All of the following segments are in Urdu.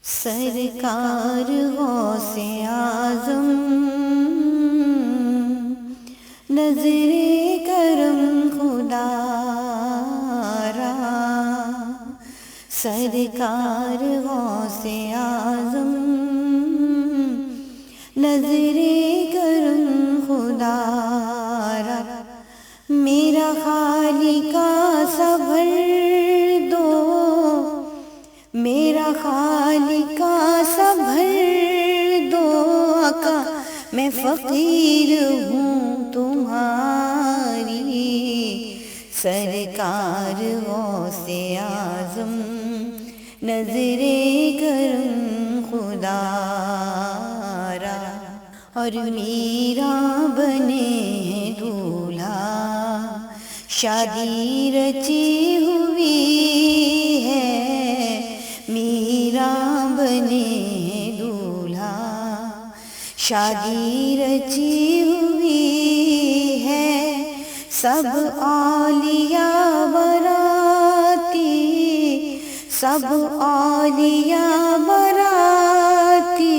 سرکار غوث اعظم نظر کرم خدا را، سرکار غوث اعظم نظر کرم خدا را، میرا خالقہ صبر دو، میرا خالقہ صبر دو آقا، میں فقیر ہوں تمہاری، سرکار غوث اعظم نظر کرم خدا را، اور میرا بنے دولہا شادی رچی ہوئی ہے، میرا بنے دولہا شادی رچی ہوئی ہے، سب اولیاء براتی، سب اولیاء براتی،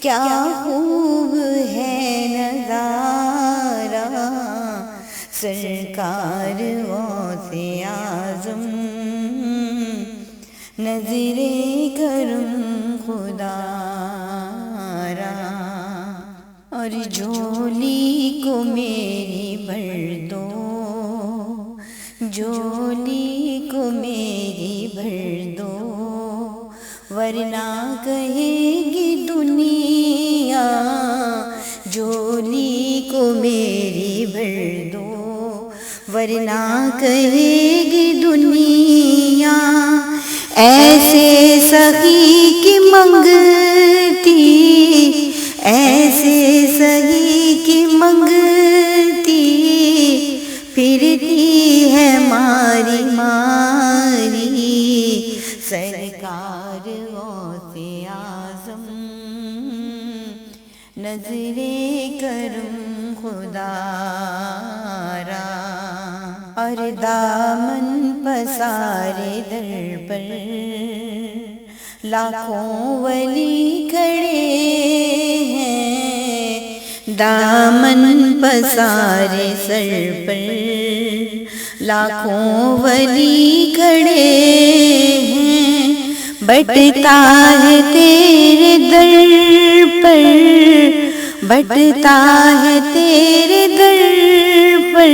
کیا خوب ہے نظارہ، سرکار غوث اعظم نظر کرم خدا را، اور جھولی کو میری بھر دو، جھولی کو میری بھر دو، ورنہ کہے گی دنیا، جھولی کو میری بھر دو، ورنہ کہے گی دنیا، ایسے سخی کی منگتی، ایسے سخی کی منگتی، پھرتی ہے ماری ماری، سرکار غوث اعظم نظر کرم خدا را، اور دامن پسارے در پر لاکھوں ولی کھڑے ہیں، دامن پسارے سر پر لاکھوں ولی کھڑے ہیں، بٹتا ہے تیرے در پر، بٹتا ہے تیرے در پر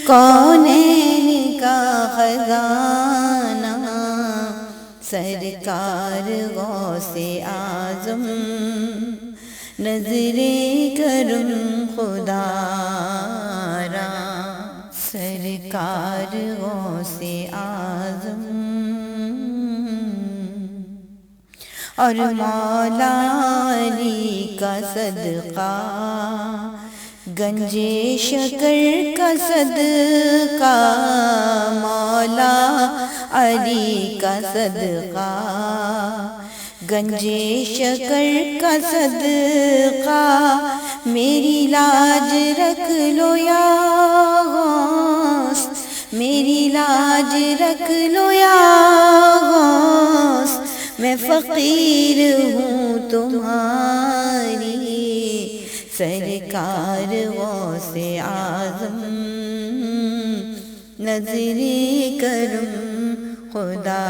کونین کا خزانہ، سرکار غوث اعظم نظر کرم خدا را، سرکار غوث اعظم، اور مولا علی کا صدقہ، گنجے شکر کا صدقہ، مولا علی کا صدقہ، گنجے شکر کا صدقہ، میری لاج رکھ لو یا غوث، میری لاج رکھ لو یا غوث، میں فقیر ہوں تمہاری، سرکار غوث اعظم نظر کرم خدا